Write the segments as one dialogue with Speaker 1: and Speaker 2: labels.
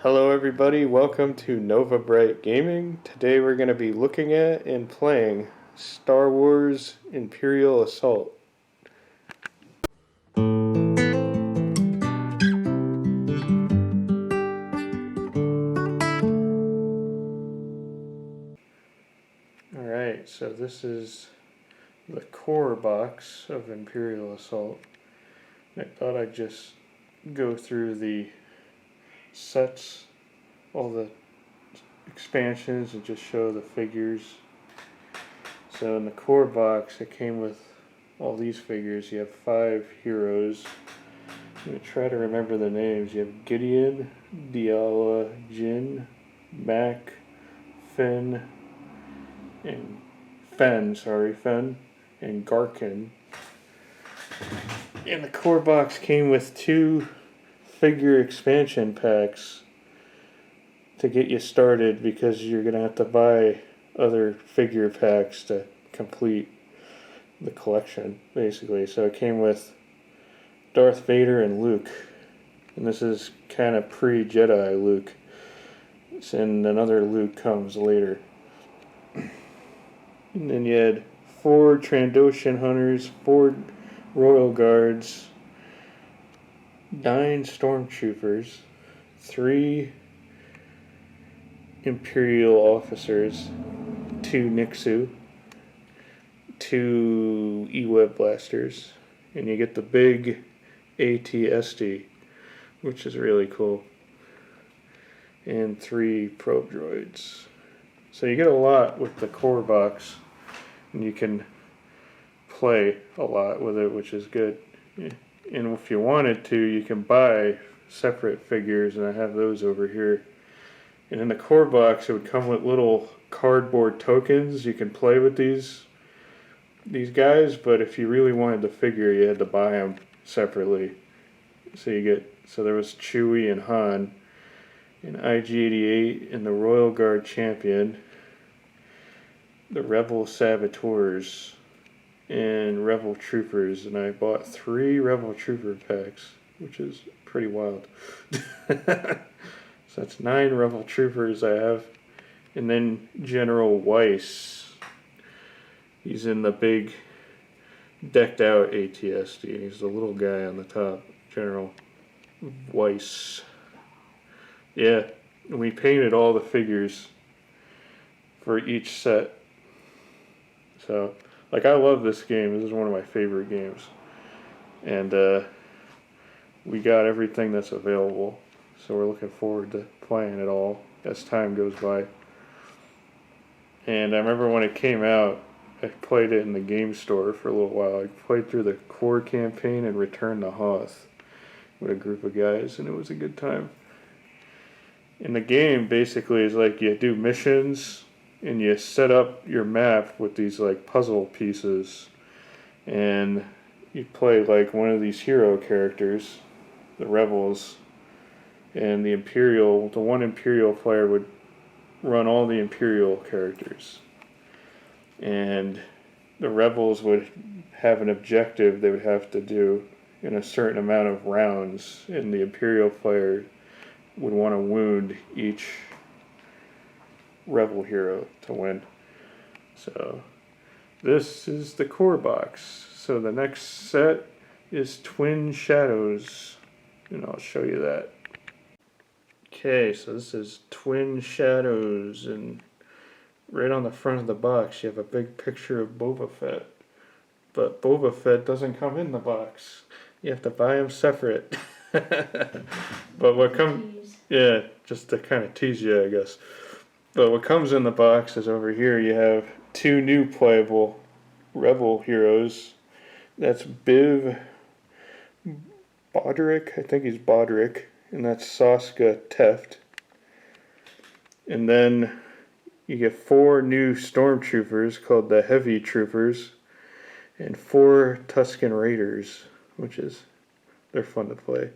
Speaker 1: Hello everybody, welcome to Nova Bright Gaming. Today we're going to be looking at and playing Star Wars Imperial Assault. Alright, so this is the core box of Imperial Assault. I thought I'd just go through the sets, all the expansions, and just show the figures. So in the core box it came with all these figures. You have 5 heroes. I'm going to try to remember the names. You have Gideon, Diala, Jin, Mac, Fenn, and Fenn, and Garkin. And the core box came with 2 figure expansion packs to get you started, because you're going to have to buy other figure packs to complete the collection, basically. So it came with Darth Vader and Luke, and this is kind of pre-Jedi Luke, and another Luke comes later. And then you had 4 Trandoshan hunters, 4 Royal Guards, 9 Stormtroopers, 3 Imperial officers, 2 Nixu, 2 E-Web blasters, and you get the big AT-ST, which is really cool, and 3 probe droids. So you get a lot with the core box, and you can play a lot with it, which is good. And if you wanted to, you can buy separate figures, and I have those over here. And in the core box, it would come with little cardboard tokens. You can play with these guys, but if you really wanted the figure, you had to buy them separately. So there was Chewie and Han, and IG-88, and the Royal Guard Champion, the Rebel Saboteurs, and Rebel Troopers. And I bought 3 Rebel Trooper packs, which is pretty wild. So that's 9 Rebel Troopers I have. And then General Weiss. He's in the big decked out AT-ST. He's the little guy on the top. General Weiss. Yeah, we painted all the figures for each set. So, I love this game. This is one of my favorite games. And we got everything that's available. So we're looking forward to playing it all as time goes by. And I remember when it came out, I played it in the game store for a little while. I played through the core campaign and returned to Hoth with a group of guys, and it was a good time. And the game basically is you do missions, and you set up your map with these puzzle pieces, and you play one of these hero characters, the rebels, and the one Imperial player would run all the Imperial characters. And the rebels would have an objective they would have to do in a certain amount of rounds, and the Imperial player would want to wound each rebel hero to win. So this is the core box. So the next set is Twin Shadows, and I'll show you that. Okay, so this is Twin Shadows, and right on the front of the box you have a big picture of Boba Fett. But Boba Fett doesn't come in the box. You have to buy him separate. But what comes... Yeah, just to kind of tease you, I guess. But what comes in the box is over here you have 2 new playable Rebel heroes. That's Biv Bodrick, I think he's Bodrick, and that's Soska Teft. And then you get 4 new Stormtroopers called the Heavy Troopers, and 4 Tusken Raiders, they're fun to play.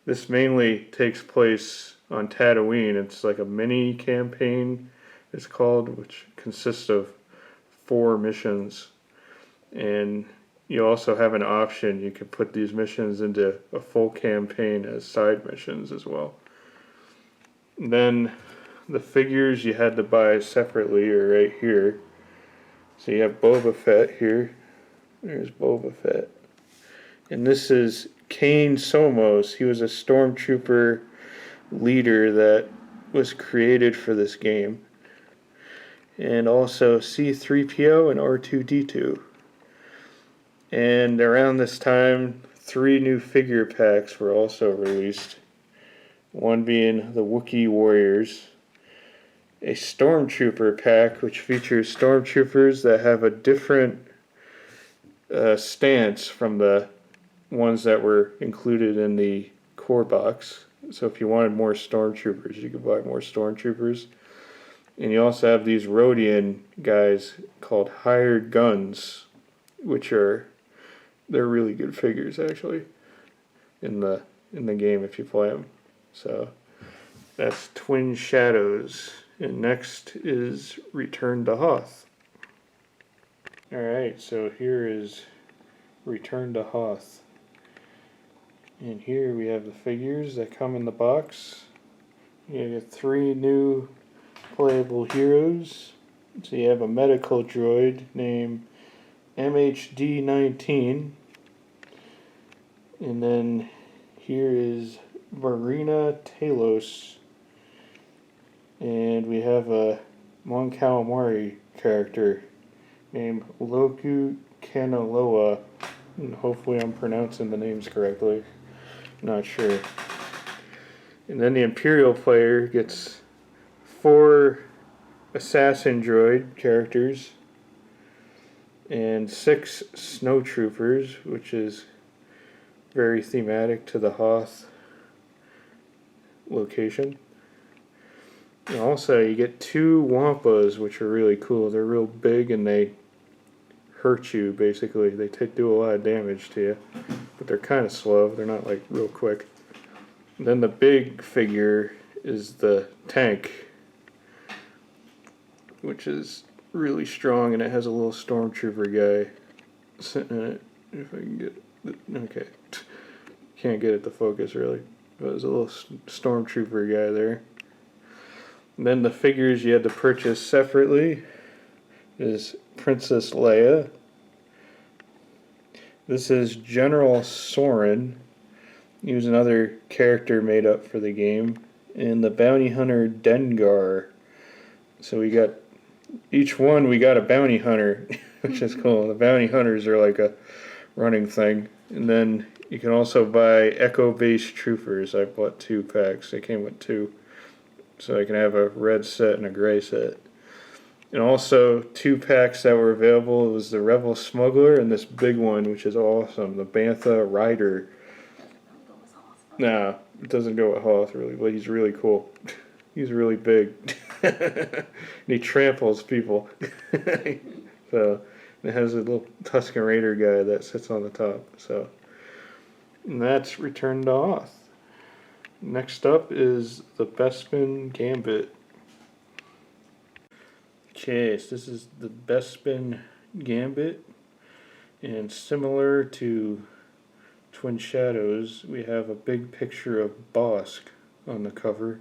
Speaker 1: This mainly takes place on Tatooine. It's like a mini campaign, it's called, which consists of 4 missions. And you also have an option. You can put these missions into a full campaign as side missions as well. Then the figures you had to buy separately are right here. So you have Boba Fett here. There's Boba Fett. And this is Kane Somos. He was a Stormtrooper leader that was created for this game. And also C-3PO and R2-D2. And around this time, 3 new figure packs were also released. One being the Wookiee Warriors. A Stormtrooper pack, which features Stormtroopers that have a different stance from the ones that were included in the core box. So if you wanted more Stormtroopers, you could buy more Stormtroopers. And you also have these Rodian guys called Hired Guns, which they're really good figures actually in the game if you play them. So that's Twin Shadows. And next is Return to Hoth. Alright, so here is Return to Hoth. And here we have the figures that come in the box. You get 3 new playable heroes. So you have a medical droid named MHD-19. And then here is Marina Talos. And we have a Mon Calamari character named Loku Kanaloa. And hopefully I'm pronouncing the names correctly. Not sure. And then the Imperial player gets 4 Assassin Droid characters and 6 Snow Troopers, which is very thematic to the Hoth location. And also you get 2 Wampas, which are really cool. They're real big and they hurt you basically. They do a lot of damage to you, but they're kind of slow. They're not like real quick. And then the big figure is the tank, which is really strong, and it has a little Stormtrooper guy sitting in it. If I can get it. Okay. Can't get it to focus really. But there's a little Stormtrooper guy there. And then the figures you had to purchase separately is Princess Leia. This is General Soren. He was another character made up for the game. And the bounty hunter Dengar. So we got each one we got a bounty hunter, which is cool. The bounty hunters are like a running thing. And then you can also buy Echo-based troopers. I bought 2 packs. They came with 2. So I can have a red set and a gray set. And also 2 packs that were available. It was the Rebel Smuggler and this big one, which is awesome. The Bantha Rider. Nah, it doesn't go with Hoth really, but he's really cool. He's really big. And he tramples people. So it has a little Tusken Raider guy that sits on the top. So and that's Return to Hoth. Next up is the Bespin Gambit. Okay, so this is the Bespin Gambit. And similar to Twin Shadows, we have a big picture of Bossk on the cover.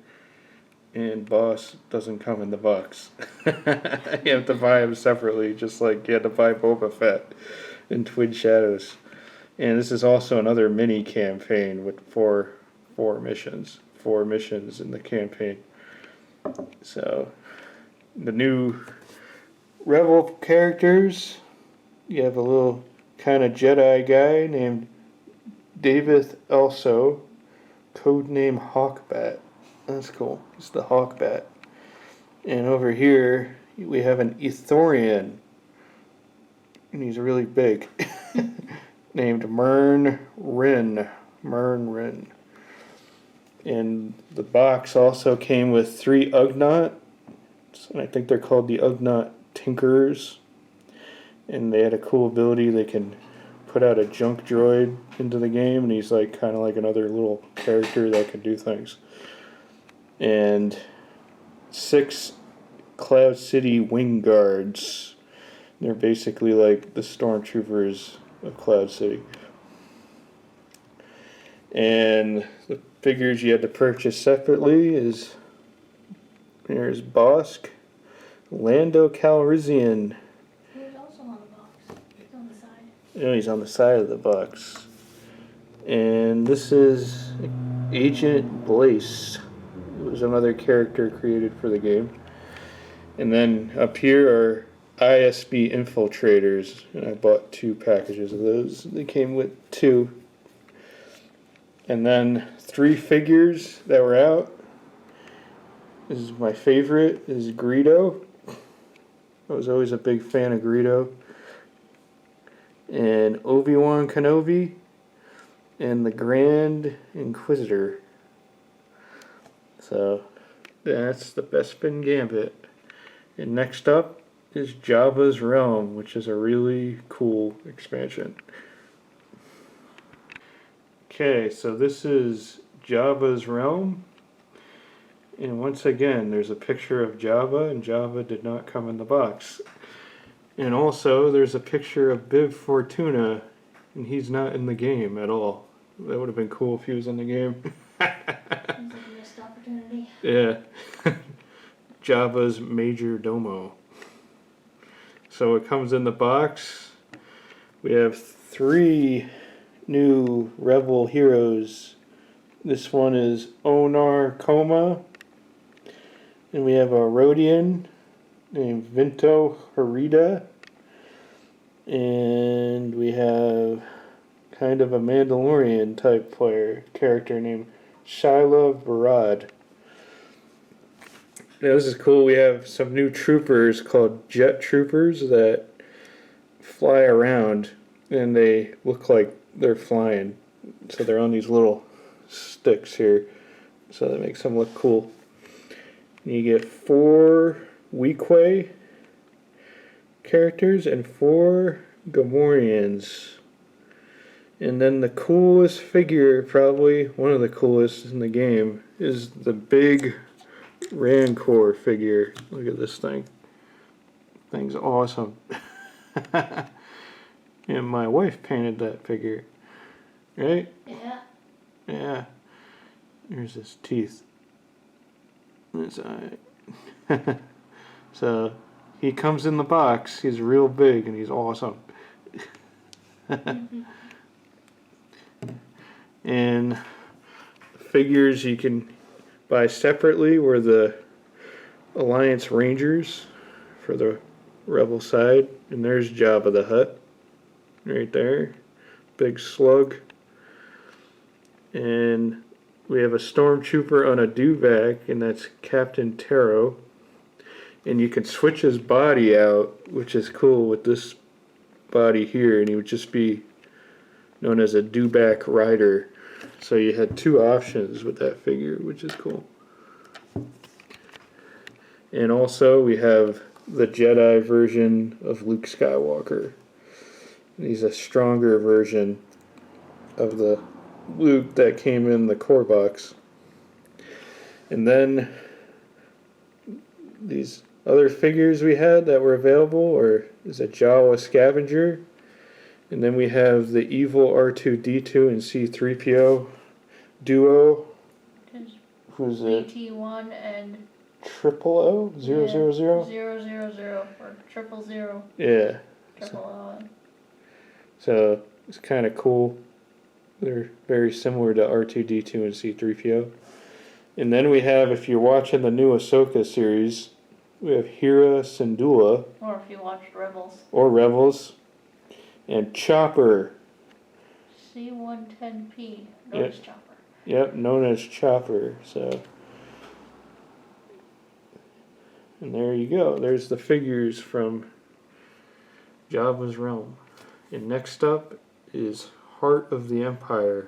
Speaker 1: And Boss doesn't come in the box. You have to buy him separately, just like you had to buy Boba Fett in Twin Shadows. And this is also another mini campaign with four missions. 4 missions in the campaign. So, the new Rebel characters, you have a little kind of Jedi guy named David Elso, codename Hawkbat. That's cool. It's the Hawkbat. And over here, we have an Ithorian. And he's really big. Named Mern Rin. And the box also came with 3 Ugnaughts. And I think they're called the Ugnaught Tinkerers. And they had a cool ability. They can put out a junk droid into the game. And he's like kind of like another little character that can do things. And 6 Cloud City Wing Guards. They're basically like the Stormtroopers of Cloud City. And the figures you had to purchase separately is There's Bosk, Lando Calrissian.
Speaker 2: He's also on the box. He's on the side.
Speaker 1: Oh, he's on the side of the box. And this is Agent Blaze. It was another character created for the game. And then up here are ISB Infiltrators. And I bought 2 packages of those. They came with 2. And then 3 figures that were out. This is my favorite, is Greedo. I was always a big fan of Greedo. And Obi-Wan Kenobi. And the Grand Inquisitor. So, that's the Bespin Gambit. And next up is Jabba's Realm, which is a really cool expansion. Okay, so this is Jabba's Realm. And once again, there's a picture of Jabba, and Jabba did not come in the box. And also, there's a picture of Bib Fortuna, and he's not in the game at all. That would have been cool if he was in the game.
Speaker 2: Seems like a missed opportunity.
Speaker 1: Yeah. Jabba's Major Domo. So it comes in the box. We have 3 new Rebel heroes. This one is Onar Koma. And we have a Rhodian named Vinto Harida. And we have kind of a Mandalorian type character named Shyla Barad. Now this is cool. We have some new troopers called Jet Troopers that fly around and they look like they're flying. So they're on these little sticks here. So that makes them look cool. And you get 4 Weequay characters and 4 Gamorreans. And then the coolest figure, probably one of the coolest in the game, is the big Rancor figure. Look at this thing. Thing's awesome. And my wife painted that figure. Right?
Speaker 2: Yeah.
Speaker 1: Yeah. Here's his teeth. His eye. So, he comes in the box. He's real big and he's awesome. And figures you can buy separately were the Alliance Rangers for the Rebel side. And there's Jabba the Hutt right there. Big slug. And we have a Stormtrooper on a duvak, and that's Captain Taro. And you can switch his body out, which is cool with this body here, and he would just be known as a duvak rider. So you had 2 options with that figure, which is cool. And also we have the Jedi version of Luke Skywalker. And he's a stronger version of the Luke that came in the core box. And then these other figures we had that were available is a Jawa Scavenger. And then we have the evil R2-D2 and C-3PO duo. Who's it?
Speaker 2: BT1 and
Speaker 1: Triple O? 000?
Speaker 2: 000 or 000.
Speaker 1: Yeah.
Speaker 2: Triple O.
Speaker 1: So it's kind of cool. They're very similar to R2-D2 and C-3PO. And then we have, if you're watching the new Ahsoka series, we have Hera Syndulla.
Speaker 2: Or if you watched Rebels.
Speaker 1: Or Rebels. And Chopper.
Speaker 2: C-110P. Known as Chopper.
Speaker 1: Yep, known as Chopper. So, and there you go. There's the figures from Jabba's Realm. And next up is Heart of the Empire.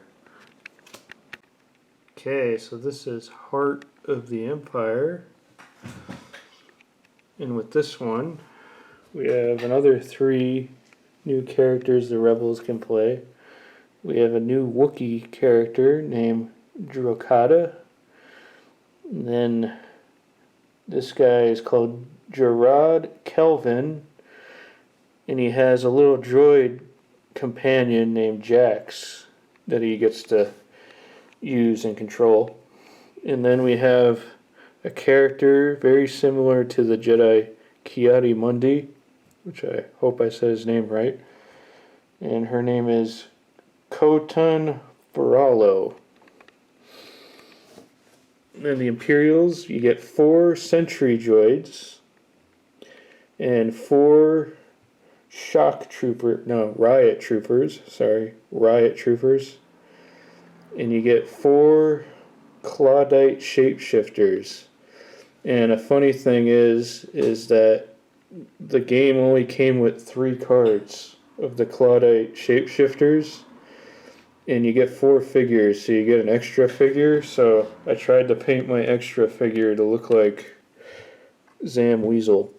Speaker 1: Okay, so this is Heart of the Empire. And with this one, we have another 3 new characters the Rebels can play. We have a new Wookiee character named Drokata. And then this guy is called Gerard Kelvin. And he has a little droid companion named Jax that he gets to use and control. And then we have a character very similar to the Jedi Kiadi Mundi, which I hope I said his name right. And her name is Khotun Faralo. Then the Imperials, you get 4 sentry droids and 4 riot troopers. And you get 4 Claudite shapeshifters. And a funny thing is that the game only came with 3 cards of the Claudite shapeshifters. And you get 4 figures, so you get an extra figure. So I tried to paint my extra figure to look like Zam Weasel.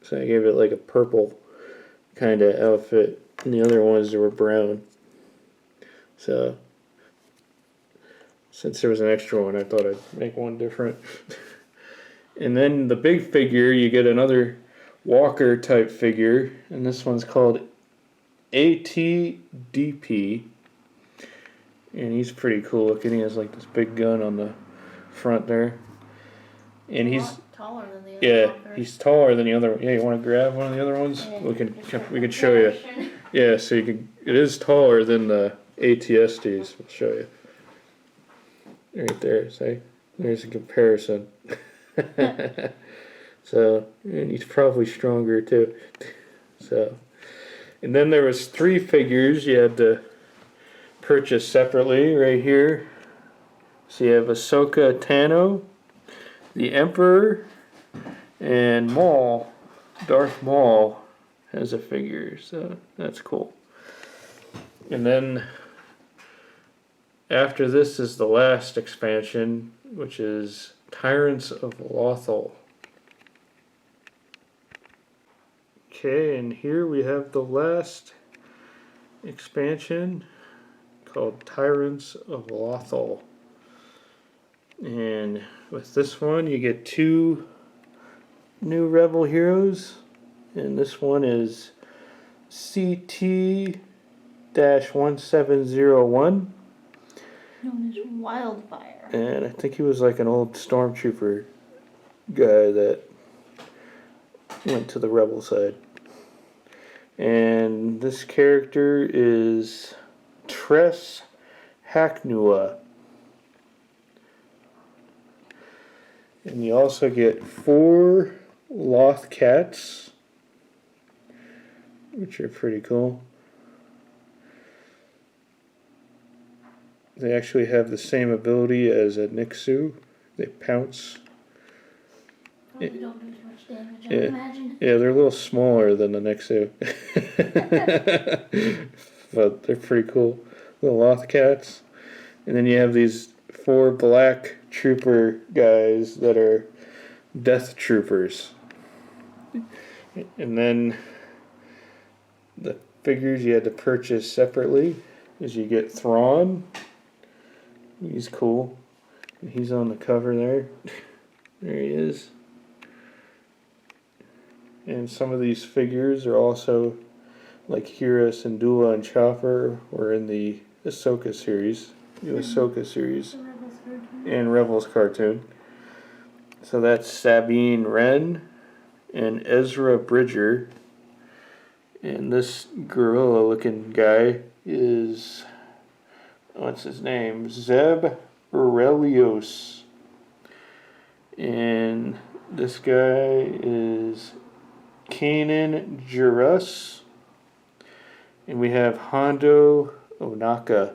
Speaker 1: So I gave it like a purple kind of outfit. And the other ones were brown. So since there was an extra one, I thought I'd make one different. And then the big figure, you get another Walker type figure. And this one's called ATDP. And he's pretty cool looking. He has like this big gun on the front there. And he's
Speaker 2: taller than the other walkers.
Speaker 1: He's taller than the other one. Yeah, you want to grab one of the other ones?
Speaker 2: Yeah,
Speaker 1: we can show you. Yeah, so it is taller than the ATSDs. We'll show you. Right there, see? There's a comparison. So, and he's probably stronger too. So, and then there was 3 figures you had to purchase separately right here. So you have Ahsoka Tano, the Emperor, and Maul. Darth Maul has a figure, so that's cool. And then after this is the last expansion, which is Tyrants of Lothal. Okay, and here we have the last expansion called Tyrants of Lothal. And with this one, you get 2 new Rebel heroes. And this one is CT-1701.
Speaker 2: Known as Wildfire.
Speaker 1: And I think he was like an old Stormtrooper guy that went to the Rebel side. And this character is Tress Hacknua. And you also get 4 Loth Cats, which are pretty cool. They actually have the same ability as a Nixu. They pounce.
Speaker 2: Probably don't do as much damage, I
Speaker 1: Yeah.
Speaker 2: imagine.
Speaker 1: Yeah, they're a little smaller than the Nixu. But they're pretty cool. Little Loth Cats. And then you have these 4 black trooper guys that are Death Troopers. And then the figures you had to purchase separately is you get Thrawn. He's cool. He's on the cover there. There he is. And some of these figures are also like Hera, Syndulla, and Chopper were in the Ahsoka series. The Ahsoka series. And Rebels cartoon. So that's Sabine Wren and Ezra Bridger. And this gorilla looking guy is, what's his name? Zeb Aurelios. And this guy is Kanan Jarrus. And we have Hondo Onaka.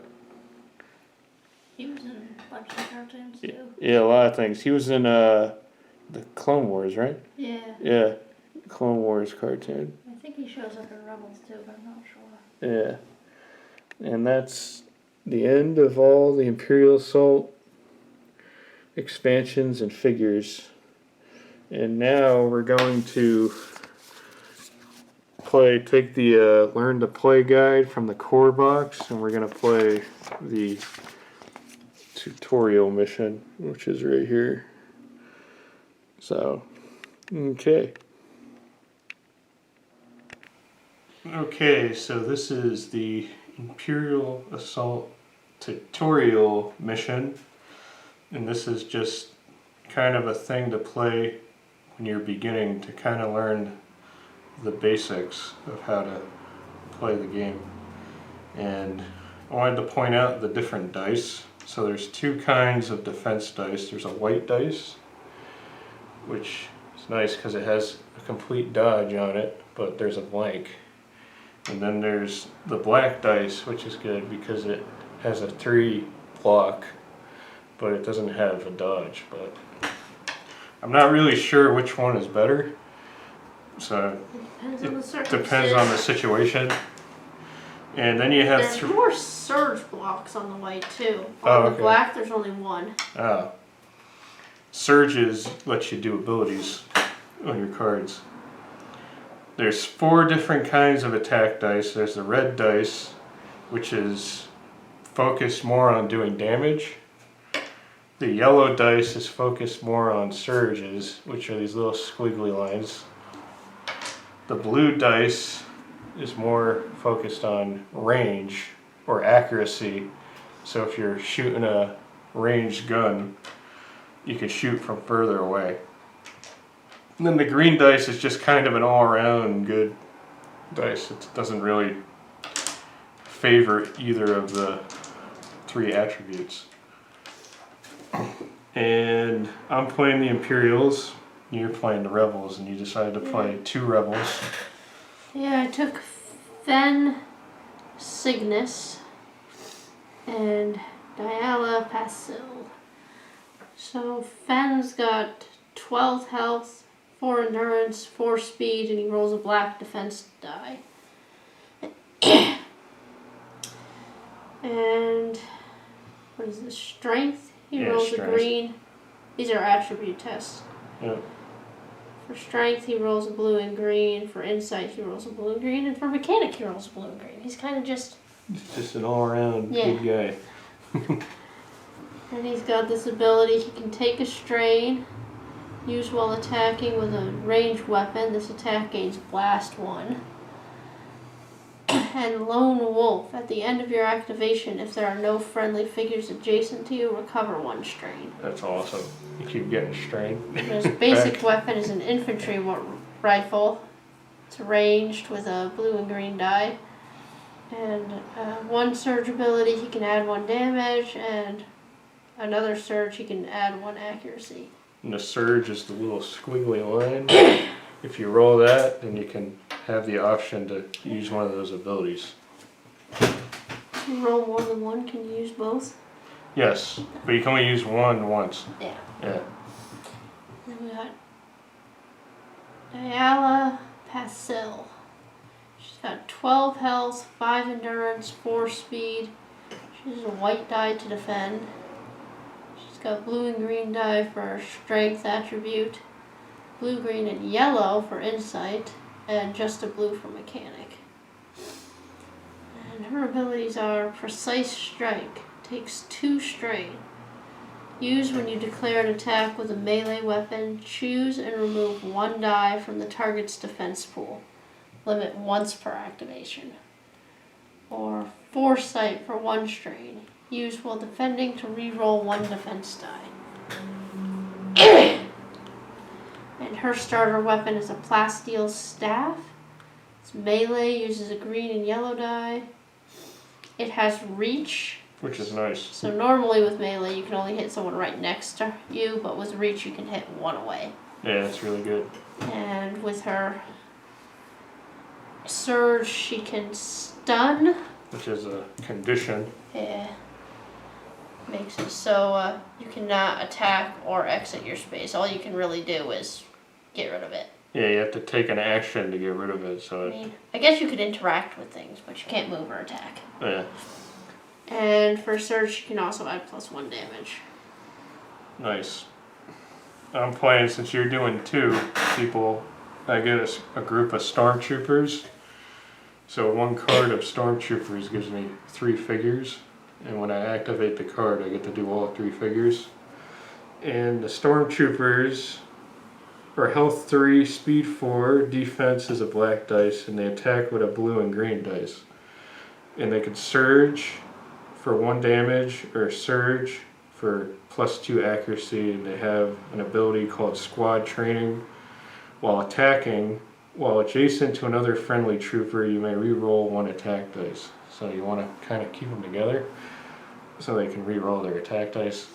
Speaker 2: He was in a bunch of cartoons too.
Speaker 1: Yeah, a lot of things. He was in the Clone Wars, right?
Speaker 2: Yeah.
Speaker 1: Yeah, Clone Wars cartoon.
Speaker 2: I think he shows up in Rebels too, but I'm not sure.
Speaker 1: Yeah. And that's the end of all the Imperial Assault expansions and figures. And now we're going to take the Learn to Play guide from the core box, and we're going to play the tutorial mission, which is right here. So, okay. Okay, so this is the Imperial Assault tutorial mission, and this is just kind of a thing to play when you're beginning to kind of learn the basics of how to play the game. And I wanted to point out the different dice. So there's two kinds of defense dice. There's a white dice, which is nice because it has a complete dodge on it, but there's a blank. And then there's the black dice, which is good because it has a 3 block, but it doesn't have a dodge. But I'm not really sure which one is better. So
Speaker 2: It
Speaker 1: depends on the situation. And then you have
Speaker 2: there's more surge blocks on the white too.
Speaker 1: Oh,
Speaker 2: On
Speaker 1: okay.
Speaker 2: the black, there's only one.
Speaker 1: Oh. Surges lets you do abilities on your cards. There's 4 different kinds of attack dice. There's the red dice, which is focused more on doing damage. The yellow dice is focused more on surges, which are these little squiggly lines. The blue dice is more focused on range or accuracy. So if you're shooting a ranged gun, you can shoot from further away. And then the green dice is just kind of an all-around good dice. It doesn't really favor either of the 3 attributes. And I'm playing the Imperials, you're playing the Rebels, and you decided to play 2 Rebels.
Speaker 2: Yeah, I took Fenn, Signis, and Diala, Passil. So Fenn's got 12 health, 4 endurance, 4 speed, and he rolls a black defense die. And what is this? Strength? He rolls
Speaker 1: strength.
Speaker 2: a green. These are attribute tests.
Speaker 1: Yeah.
Speaker 2: For strength, he rolls a blue and green. For insight, he rolls a blue and green. And for mechanic, he rolls a blue and green. He's kind of just...
Speaker 1: He's just an all-around good guy.
Speaker 2: And he's got this ability, he can take a strain, used while attacking with a ranged weapon. This attack gains Blast 1. And Lone Wolf. At the end of your activation, if there are no friendly figures adjacent to you, recover 1 strain.
Speaker 1: That's awesome. You keep getting strain.
Speaker 2: His basic weapon is an infantry rifle. It's ranged with a blue and green die. And 1 surge ability, he can add 1 damage, and another surge, he can add 1 accuracy.
Speaker 1: And the surge is the little squiggly line. If you roll that, then you can have the option to use one of those abilities.
Speaker 2: If you roll more than 1, can you use both?
Speaker 1: Yes, but you can only use 1 once.
Speaker 2: Yeah.
Speaker 1: Yeah.
Speaker 2: Then we got Diala, Passil. She's got 12 health, 5 endurance, 4 speed. She has a white die to defend. She's got blue and green die for her strength attribute, blue, green, and yellow for insight, and just a blue for mechanic. And her abilities are Precise Strike, takes 2 strain. Use when you declare an attack with a melee weapon. Choose and remove 1 die from the target's defense pool. Limit once per activation. Or Foresight for 1 strain. Use while defending to re-roll 1 defense die. And her starter weapon is a plasteel staff. It's melee, uses a green and yellow die. It has reach.
Speaker 1: Which is nice.
Speaker 2: So normally with melee you can only hit someone right next to you, but with reach you can hit 1 away.
Speaker 1: Yeah, that's really good.
Speaker 2: And with her surge she can stun.
Speaker 1: Which is a condition.
Speaker 2: Yeah. Makes it so you cannot attack or exit your space. All you can really do is get rid of it.
Speaker 1: Yeah, you have to take an action to get rid of it. So
Speaker 2: I guess you could interact with things, but you can't move or attack.
Speaker 1: yeah.
Speaker 2: And for surge, you can also add +1 damage.
Speaker 1: Nice. I'm playing, since you're doing 2 people, I get a group of Stormtroopers. So 1 card of Stormtroopers gives me 3 figures. And when I activate the card, I get to do all 3 figures. And the Stormtroopers are health 3, speed 4, defense is a black dice, and they attack with a blue and green dice. And they can surge for 1 damage, or surge for +2 accuracy, and they have an ability called Squad Training. While attacking, while adjacent to another friendly trooper, you may re-roll 1 attack dice. So you want to kind of keep them together so they can re-roll their attack dice.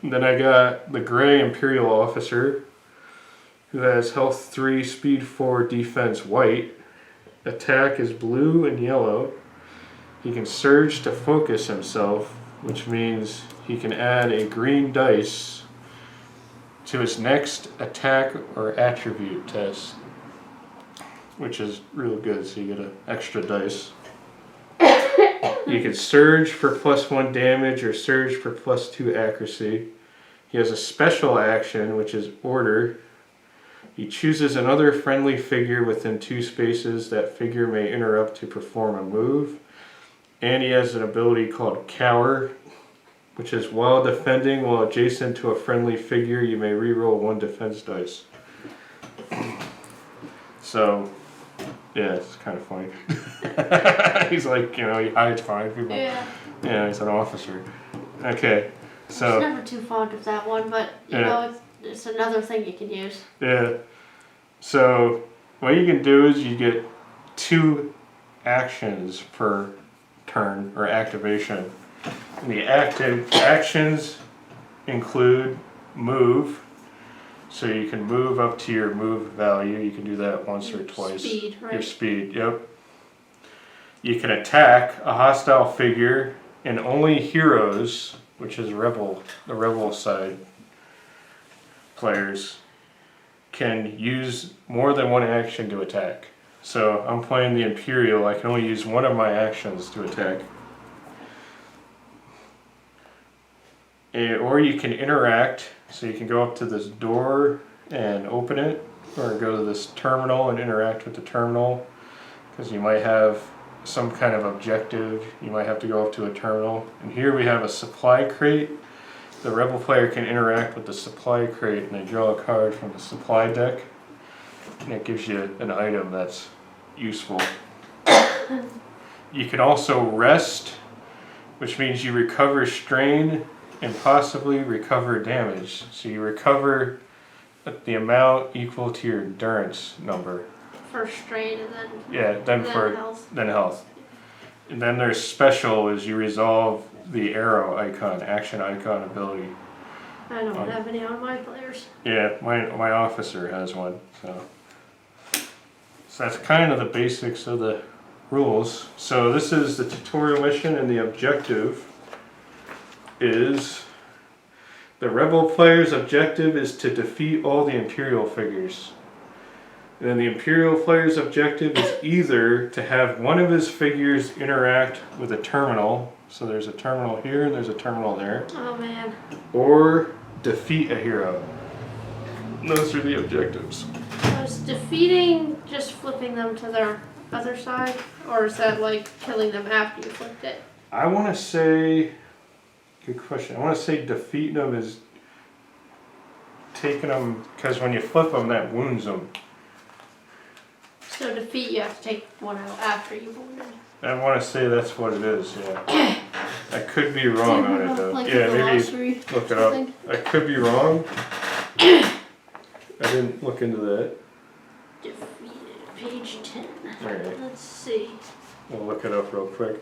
Speaker 1: Then I got the Gray Imperial Officer, who has Health 3, Speed 4, Defense White. Attack is blue and yellow. He can surge to focus himself, which means he can add a green dice to his next attack or attribute test, which is real good, so you get an extra dice. You can surge for +1 damage or surge for +2 accuracy. He has a special action, which is Order. He chooses another friendly figure within 2 spaces. That figure may interrupt to perform a move. And he has an ability called Cower, which is while defending, while adjacent to a friendly figure, you may reroll 1 defense dice. So, yeah, it's kind of funny. He's like, you know, he hides behind people.
Speaker 2: Yeah.
Speaker 1: Yeah, he's an officer. Okay, so.
Speaker 2: I was never too fond of that one, but you know, it's another thing you can use.
Speaker 1: Yeah. So what you can do is you get 2 actions per turn or activation. And the active actions include move. So you can move up to your move value. You can do that once or twice.
Speaker 2: Speed, right?
Speaker 1: Your speed, yep. You can attack a hostile figure, and only heroes, which is the rebel side players, can use more than 1 action to attack. So I'm playing the Imperial, I can only use 1 of my actions to attack. Or you can interact, so you can go up to this door and open it, or go to this terminal and interact with the terminal, because you might have some kind of objective, you might have to go up to a terminal. And here we have a supply crate. The rebel player can interact with the supply crate, and they draw a card from the supply deck, and it gives you an item that's useful. You can also rest, which means you recover strain and possibly recover damage. So you recover the amount equal to your endurance number.
Speaker 2: For strain and then
Speaker 1: then health. And then there's special, is you resolve the arrow icon, action icon ability.
Speaker 2: I don't have any on my players.
Speaker 1: Yeah, my officer has one. So that's kind of the basics of the rules. So this is the tutorial mission, and the objective is the rebel player's objective is to defeat all the Imperial figures. And then the Imperial player's objective is either to have one of his figures interact with a terminal, so there's a terminal here and there's a terminal there.
Speaker 2: Oh man.
Speaker 1: Or defeat a hero. And those are the objectives.
Speaker 2: Was defeating just flipping them to their other side? Or is that like killing them after you flipped it?
Speaker 1: I want to say, good question, I want to say defeating them is taking them, because when you flip them that wounds them.
Speaker 2: So defeat, you have to take one out after you've wounded.
Speaker 1: I want to say that's what it is, yeah. I could be wrong on it though.
Speaker 2: Like
Speaker 1: Yeah, maybe look it up. I could be wrong. I didn't look into that.
Speaker 2: Defeated, page 10.
Speaker 1: Alright.
Speaker 2: Let's see.
Speaker 1: We'll look it up real quick.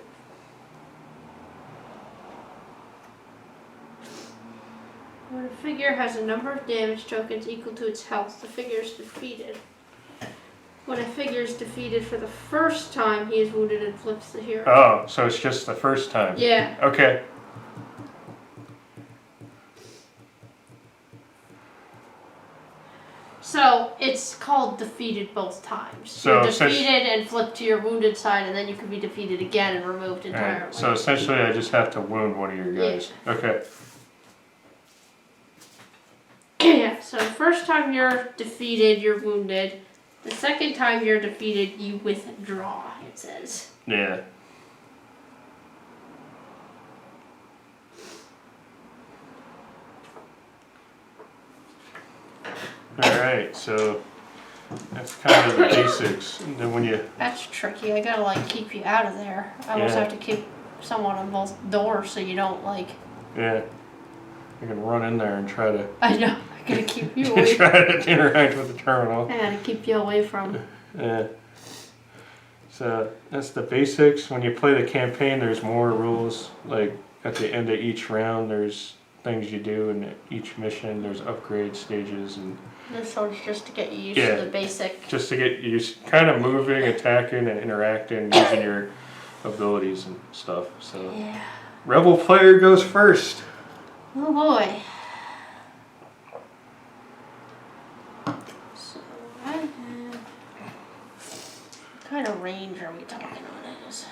Speaker 2: When a figure has a number of damage tokens equal to its health, the figure is defeated. When a figure is defeated for the first time, he is wounded and flips the hero.
Speaker 1: Oh, so it's just the first time?
Speaker 2: Yeah.
Speaker 1: Okay.
Speaker 2: So it's called defeated both times.
Speaker 1: So
Speaker 2: you're defeated and flipped to your wounded side, and then you can be defeated again and removed entirely.
Speaker 1: Right. So essentially I just have to wound one of your guys.
Speaker 2: Yeah.
Speaker 1: Okay.
Speaker 2: Yeah, so the first time you're defeated, you're wounded. The second time you're defeated, you withdraw, it says.
Speaker 1: Yeah. Alright, so that's kind of the basics. And then when you...
Speaker 2: That's tricky. I gotta like keep you out of there. I almost have to keep someone on both doors so you don't like...
Speaker 1: Yeah. I can run in there and try to.
Speaker 2: I know. I gotta keep you away.
Speaker 1: Try to interact with the terminal.
Speaker 2: I gotta keep you away from.
Speaker 1: Yeah. So that's the basics. When you play the campaign, there's more rules. Like at the end of each round, there's things you do, and each mission there's upgrade stages, and
Speaker 2: This one's just to get you used to the basic.
Speaker 1: just to get used, kind of moving, attacking, and interacting, using your abilities and stuff. So
Speaker 2: Yeah.
Speaker 1: Rebel player goes first.
Speaker 2: Oh boy. So I have. What kind of range are we talking on this?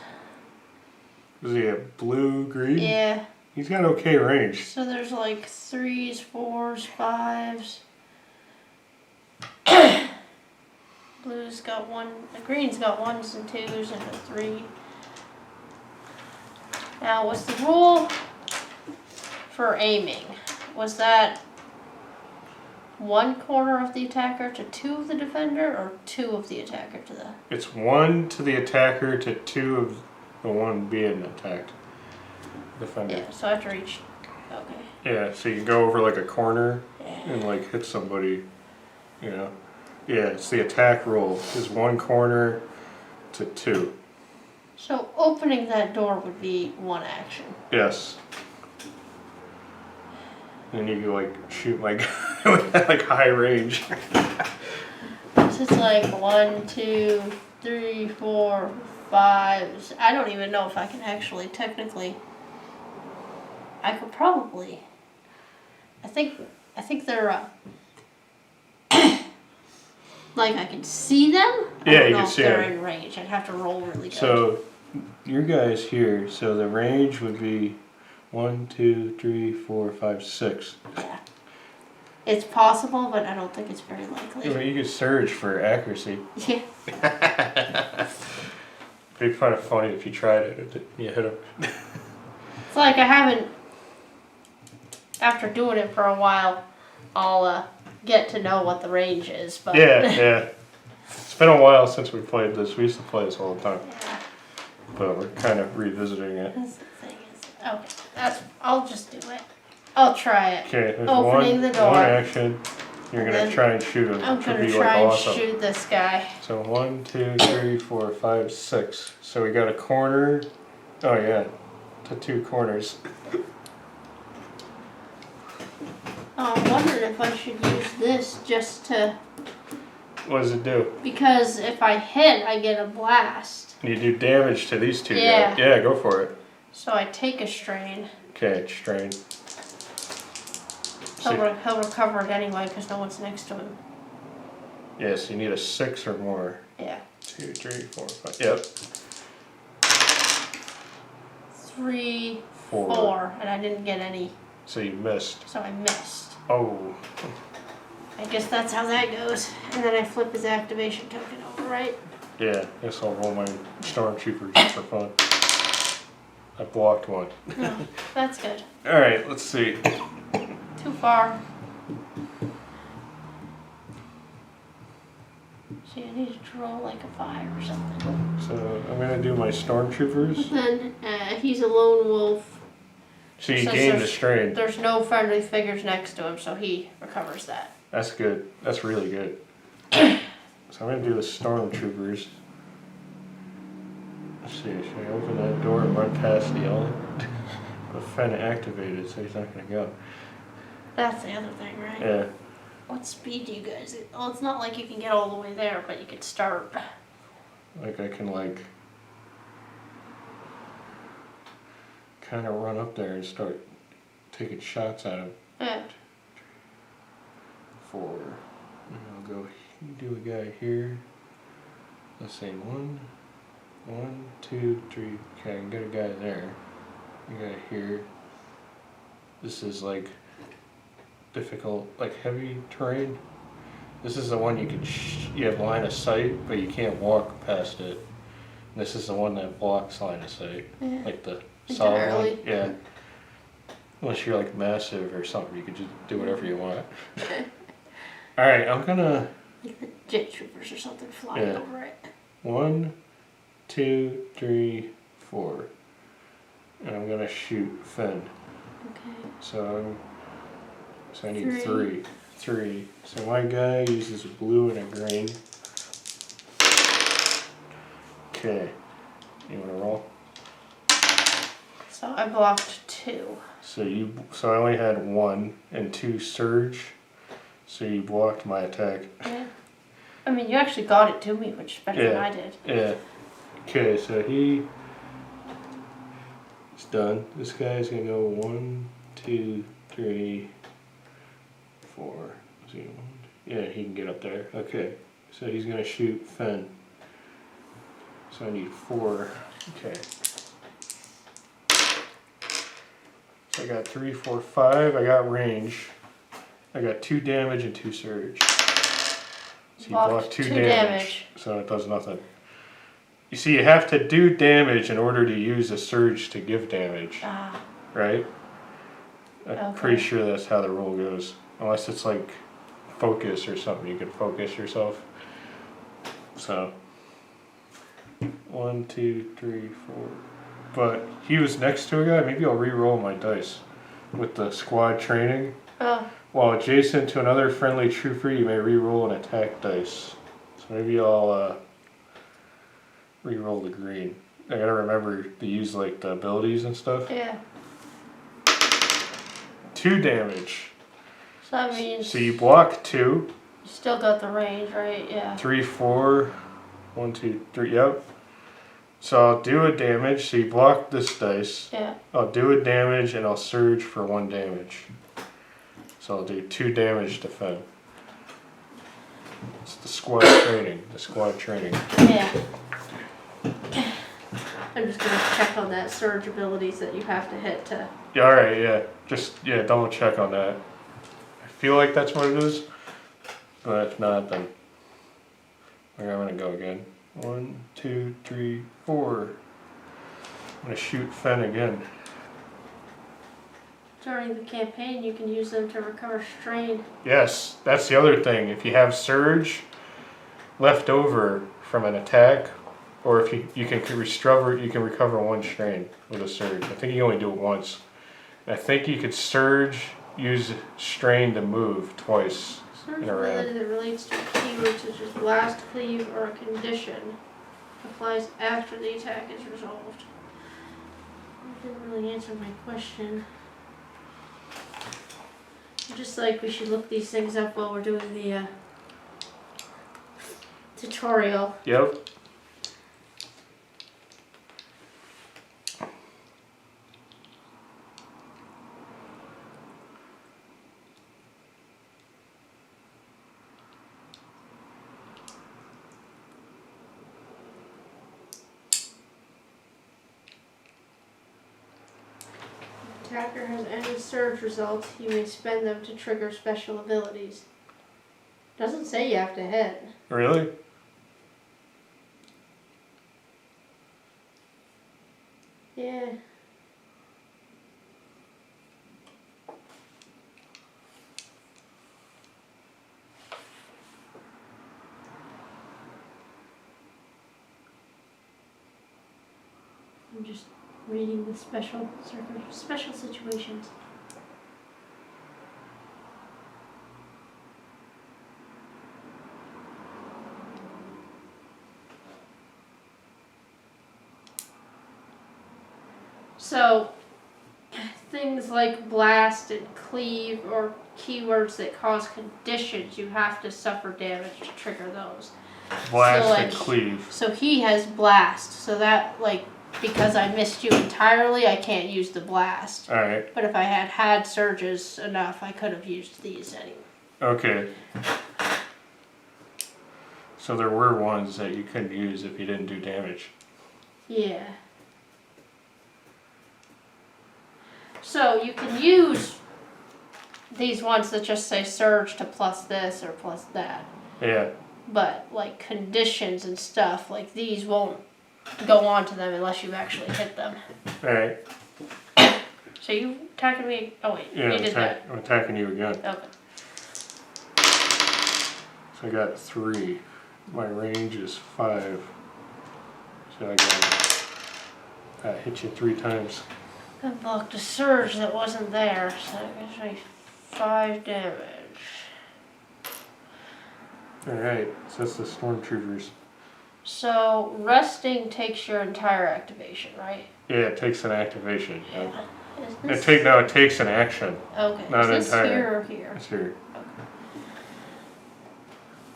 Speaker 1: Is he a blue, green?
Speaker 2: Yeah.
Speaker 1: He's got okay range.
Speaker 2: So there's like 3s, 4s, 5s. Blue's got 1. The green's got 1s and 2s and a 3. Now, what's the rule for aiming? Was that 1 corner of the attacker to 2 of the defender, or 2 of the attacker to the...
Speaker 1: It's 1 to the attacker to 2 of the one being attacked. Defender.
Speaker 2: Yeah, so I have to reach... Okay.
Speaker 1: Yeah, so you can go over like a corner
Speaker 2: Yeah.
Speaker 1: and like hit somebody, you know. Yeah, it's the attack rule. Is 1 corner to 2.
Speaker 2: So opening that door would be 1 action.
Speaker 1: Yes. And you can like shoot my guy with that like high range.
Speaker 2: So it's like 1, 2, 3, 4, 5. I don't even know if I can actually technically. I could probably. I think they're like I can see them. I
Speaker 1: Yeah,
Speaker 2: don't
Speaker 1: you
Speaker 2: know
Speaker 1: can
Speaker 2: if
Speaker 1: see
Speaker 2: they're
Speaker 1: them.
Speaker 2: in range. I'd have to roll really good.
Speaker 1: So your guy's here. So the range would be 1, 2, 3, 4, 5, 6.
Speaker 2: Yeah. It's possible, but I don't think it's very likely.
Speaker 1: Yeah, but you could surge for accuracy.
Speaker 2: Yeah.
Speaker 1: It'd be kind of funny if you tried it and you hit him.
Speaker 2: It's like I haven't. After doing it for a while, I'll get to know what the range is. But
Speaker 1: Yeah. It's been a while since we played this. We used to play this all the time.
Speaker 2: Yeah.
Speaker 1: But we're kind of revisiting it.
Speaker 2: That's the thing is, okay, I'll just do it. I'll try it.
Speaker 1: Okay, there's
Speaker 2: Opening the door.
Speaker 1: one action. You're
Speaker 2: And
Speaker 1: gonna
Speaker 2: then
Speaker 1: try and shoot him.
Speaker 2: I'm
Speaker 1: which
Speaker 2: gonna
Speaker 1: would be
Speaker 2: try
Speaker 1: like
Speaker 2: and
Speaker 1: awesome.
Speaker 2: shoot this guy.
Speaker 1: So 1, 2, 3, 4, 5, 6. So we got a corner. Oh yeah, to 2 corners.
Speaker 2: I'm wondering if I should use this just to,
Speaker 1: What does it do?
Speaker 2: because if I hit, I get a blast.
Speaker 1: You do damage to these 2
Speaker 2: Yeah.
Speaker 1: guys. Yeah, go for it.
Speaker 2: So I take a strain.
Speaker 1: Okay, strain.
Speaker 2: He'll recover it anyway because no one's next to him.
Speaker 1: Yes, you need a 6 or more.
Speaker 2: Yeah.
Speaker 1: 2, 3, 4, 5. Yep.
Speaker 2: 3,
Speaker 1: 4.
Speaker 2: 4, and I didn't get any,
Speaker 1: So you missed.
Speaker 2: so I missed.
Speaker 1: Oh.
Speaker 2: I guess that's how that goes. And then I flip his activation token over, right?
Speaker 1: Yeah, guess I'll roll my Stormtrooper just for fun. I blocked 1.
Speaker 2: No, that's good.
Speaker 1: Alright, let's see.
Speaker 2: Too far. So you need to roll like a 5 or something.
Speaker 1: So I'm gonna do my Stormtroopers.
Speaker 2: Then he's a lone wolf.
Speaker 1: So you
Speaker 2: Since
Speaker 1: gain the
Speaker 2: there's-
Speaker 1: strain.
Speaker 2: There's no friendly figures next to him, so he recovers that.
Speaker 1: That's good. That's really good. So I'm gonna do the Stormtroopers. Let's see, should I open that door and run past Diala? But Fenn activated, so he's not gonna go.
Speaker 2: That's the other thing, right?
Speaker 1: Yeah.
Speaker 2: What speed do you guys? Well, it's not like you can get all the way there, but you could start.
Speaker 1: Like I can like kind of run up there and start taking shots at him.
Speaker 2: Yeah.
Speaker 1: 4. And I'll go do a guy here. Let's say 1, 2, 3. Okay, I can get a guy there. A guy here. This is like difficult, like heavy terrain. This is the one you can you have line of sight, but you can't walk past it. And this is the one that blocks line of sight,
Speaker 2: Yeah.
Speaker 1: like the solid one.
Speaker 2: Entirely.
Speaker 1: Yeah. Unless you're like massive or something, you can just do whatever you want. All right, I'm gonna
Speaker 2: Like the jet troopers or something flying
Speaker 1: Yeah.
Speaker 2: over it.
Speaker 1: 1, 2, 3, 4, and I'm gonna shoot Fenn.
Speaker 2: Okay.
Speaker 1: So So I need three. Three. So my guy uses a blue and a green. Okay. You wanna roll?
Speaker 2: So I blocked 2.
Speaker 1: So I only had 1 and 2 surge. So you blocked my attack.
Speaker 2: Yeah. I mean, you actually got it to me, which is better than I did.
Speaker 1: Yeah. Okay, so he's done. This guy's gonna go 1, 2, 3, 4. Yeah, he can get up there. Okay, so he's gonna shoot Fenn. So I need 4. Okay. So I got 3, 4, 5. I got range. I got 2 damage and 2 surge. So you block 2 damage. So it does nothing. You see, you have to do damage in order to use a surge to give damage. Right? I'm pretty sure that's how the rule goes. Unless it's like focus or something. You can focus yourself. So 1, 2, 3, 4. But he was next to a guy. Maybe I'll re-roll my dice with the squad training. While adjacent to another friendly trooper, you may re-roll an attack dice. So maybe I'll re-roll the green. I gotta remember to use like the abilities and stuff.
Speaker 2: Yeah.
Speaker 1: 2 damage.
Speaker 2: So that means...
Speaker 1: So you block 2.
Speaker 2: You still got the range, right? Yeah.
Speaker 1: 3, 4. 1, 2, 3. Yep. So I'll do a damage. So you block this dice.
Speaker 2: Yeah.
Speaker 1: I'll do a damage and I'll surge for 1 damage. So I'll do 2 damage to Fenn. It's the squad training. The squad training.
Speaker 2: Yeah. I'm just gonna check on that surge abilities that you have to hit to...
Speaker 1: Yeah, alright, yeah. Just, double check on that. I feel like that's what it is. But if not, then... I'm gonna go again. 1, 2, 3, 4. I'm gonna shoot Fenn again.
Speaker 2: During the campaign, you can use them to recover strain.
Speaker 1: Yes, that's the other thing. If you have surge left over from an attack, or if you can recover 1 strain with a surge. I think you only do it once. I think you could surge, use strain to move twice
Speaker 2: Surge
Speaker 1: in a round.
Speaker 2: ability that relates to a keyword such as blast, cleave, or a condition applies after the attack is resolved. That didn't really answer my question. Just like we should look these things up while we're doing the tutorial.
Speaker 1: Yep.
Speaker 2: Attacker has any surge results, you may spend them to trigger special abilities. Doesn't say you have to hit.
Speaker 1: Really?
Speaker 2: Yeah. I'm just reading the special situations. So, things like blast and cleave or keywords that cause conditions, you have to suffer damage to trigger those.
Speaker 1: Blast
Speaker 2: so,
Speaker 1: and cleave.
Speaker 2: So he has blast, so that, because I missed you entirely, I can't use the blast.
Speaker 1: Alright.
Speaker 2: But if I had surges enough, I could have used these anyway.
Speaker 1: Okay. So there were ones that you couldn't use if you didn't do damage.
Speaker 2: Yeah. So you can use these ones that just say surge to plus this or plus that.
Speaker 1: Yeah.
Speaker 2: But conditions and stuff like these won't go on to them unless you actually hit them.
Speaker 1: Alright.
Speaker 2: So you attacking me? Oh wait,
Speaker 1: Yeah,
Speaker 2: you did that.
Speaker 1: I'm attacking you again.
Speaker 2: Okay.
Speaker 1: So I got 3. My range is 5. So I hit you 3 times.
Speaker 2: I blocked a surge that wasn't there, so it gives me 5 damage.
Speaker 1: Alright, so that's the Stormtroopers.
Speaker 2: So, resting takes your entire activation, right?
Speaker 1: Yeah, it takes an activation.
Speaker 2: Yeah.
Speaker 1: It takes an action.
Speaker 2: Okay,
Speaker 1: Not
Speaker 2: is this
Speaker 1: entire.
Speaker 2: here or here?
Speaker 1: It's here.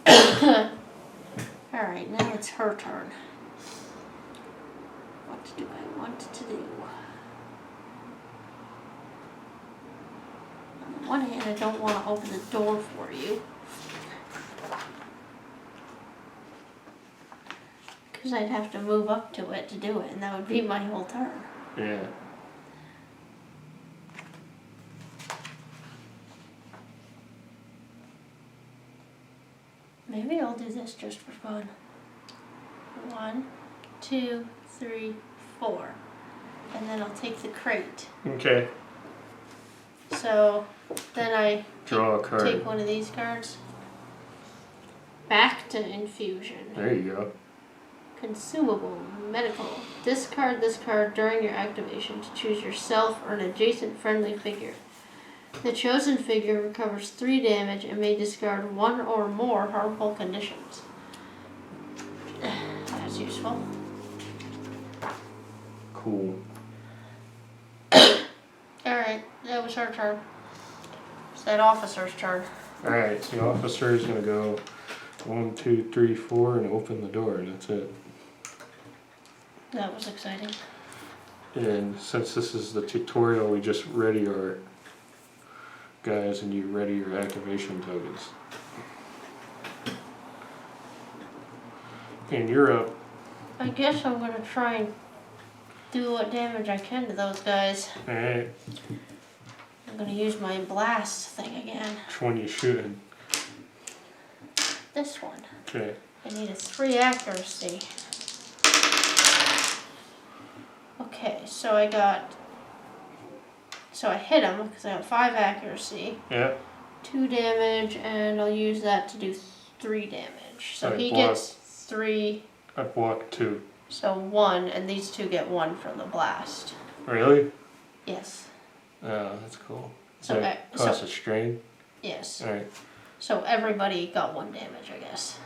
Speaker 2: Okay. Alright, now it's her turn. What do I want to do? On one hand, I don't want to open the door for you. Because I'd have to move up to it to do it, and that would be my whole turn.
Speaker 1: Yeah.
Speaker 2: Maybe I'll do this just for fun. 1, 2, 3, 4. And then I'll take the crate.
Speaker 1: Okay.
Speaker 2: So then I
Speaker 1: Draw a card.
Speaker 2: take one of these cards. Back to infusion.
Speaker 1: There you go.
Speaker 2: Consumable, medical. Discard this card during your activation to choose yourself or an adjacent friendly figure. The chosen figure recovers 3 damage and may discard 1 or more harmful conditions. That's useful.
Speaker 1: Cool.
Speaker 2: Alright, that was her turn. It's that officer's turn.
Speaker 1: Alright, so the officer is going to go 1, 2, 3, 4 and open the door, and that's it.
Speaker 2: That was exciting.
Speaker 1: And since this is the tutorial, we just ready our guys and you ready your activation tokens. And you're up.
Speaker 2: I guess I'm gonna try and do what damage I can to those guys.
Speaker 1: Alright.
Speaker 2: I'm gonna use my blast thing again.
Speaker 1: Which one you shooting?
Speaker 2: This one.
Speaker 1: Okay.
Speaker 2: I need a 3 accuracy. Okay, so I hit him because I got 5 accuracy.
Speaker 1: Yeah.
Speaker 2: 2 damage, and I'll use that to do 3 damage. So he gets 3.
Speaker 1: I blocked 2.
Speaker 2: So 1, and these 2 get 1 from the blast.
Speaker 1: Really?
Speaker 2: Yes.
Speaker 1: Oh, that's cool.
Speaker 2: So,
Speaker 1: Cost a strain?
Speaker 2: Yes.
Speaker 1: Alright.
Speaker 2: So everybody got 1 damage, I guess.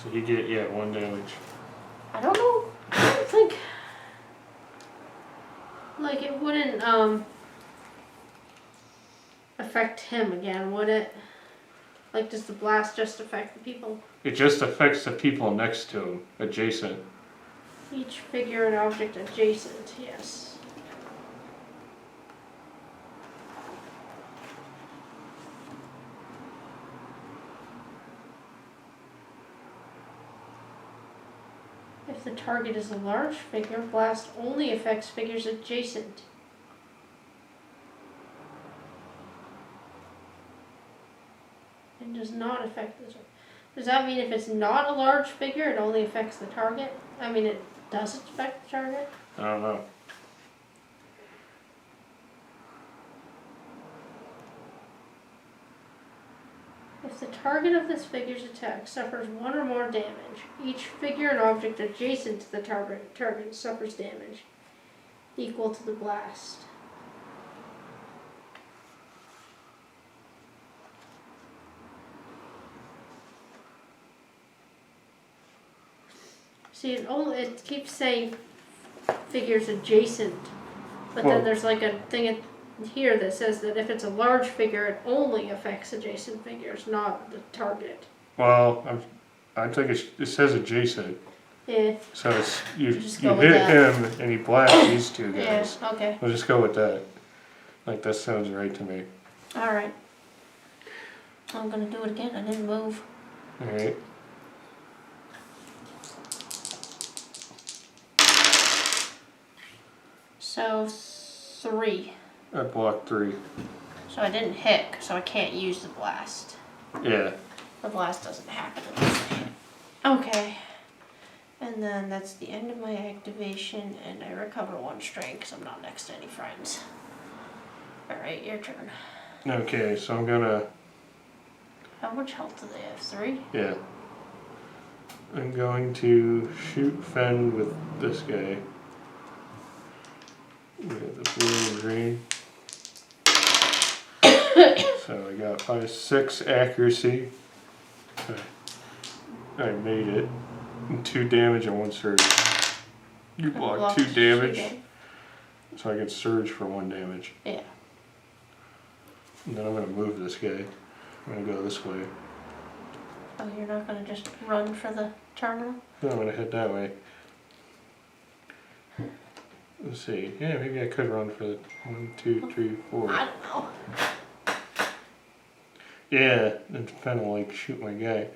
Speaker 1: So you get, 1 damage.
Speaker 2: I don't know. I don't think... Like, it wouldn't, affect him again, would it? Like, does the blast just affect the people?
Speaker 1: It just affects the people next to him, adjacent.
Speaker 2: Each figure and object adjacent, yes. If the target is a large figure, blast only affects figures adjacent. And does not affect the target. Does that mean if it's not a large figure, it only affects the target? I mean, it does affect the target?
Speaker 1: I don't know.
Speaker 2: If the target of this figure's attack suffers 1 or more damage, each figure and object adjacent to the target suffers damage equal to the blast. See, it keeps saying figures adjacent, but then there's like a thing here that says that if it's a large figure, it only affects adjacent figures, not the target.
Speaker 1: Well, I think it says adjacent.
Speaker 2: Yeah.
Speaker 1: So it's, you
Speaker 2: Just
Speaker 1: hit
Speaker 2: go with that.
Speaker 1: him and he blasts these 2 guys.
Speaker 2: Yeah, okay.
Speaker 1: We'll just go with that. Like, that sounds right to me.
Speaker 2: Alright. I'm gonna do it again. I didn't move.
Speaker 1: Alright.
Speaker 2: So, 3.
Speaker 1: I blocked 3.
Speaker 2: So I didn't hit, so I can't use the blast.
Speaker 1: Yeah.
Speaker 2: The blast doesn't happen unless I hit. Okay. And then that's the end of my activation, and I recover 1 strength because I'm not next to any friends. Alright, your turn.
Speaker 1: Okay, so I'm gonna...
Speaker 2: How much health do they have? 3?
Speaker 1: Yeah. I'm going to shoot Fenn with this guy. With the blue and green. So I got my 6 accuracy. I made it. 2 damage and 1 surge. You block 2 damage.
Speaker 2: Shooting.
Speaker 1: So I get surge for 1 damage.
Speaker 2: Yeah.
Speaker 1: And then I'm going to move this guy. I'm going to go this way.
Speaker 2: Oh, you're not going to just run for the terminal?
Speaker 1: No, I'm going to head that way. Let's see. Yeah, maybe I could run for the 1, 2, 3, 4.
Speaker 2: I don't know.
Speaker 1: Yeah, and Fenn will like shoot my guy.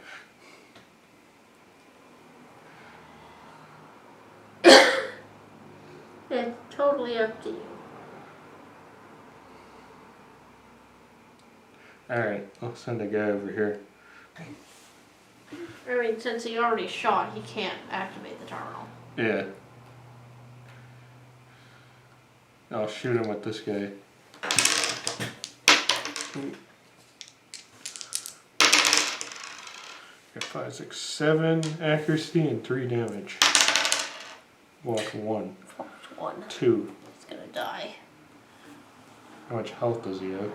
Speaker 2: It's totally up to you.
Speaker 1: Alright, I'll send a guy over here.
Speaker 2: I mean, since he already shot, he can't activate the terminal.
Speaker 1: Yeah. I'll shoot him with this guy. Got 5, 6, 7 accuracy and 3 damage. Block 1.
Speaker 2: Blocked 1.
Speaker 1: 2.
Speaker 2: He's gonna die.
Speaker 1: How much health does he have?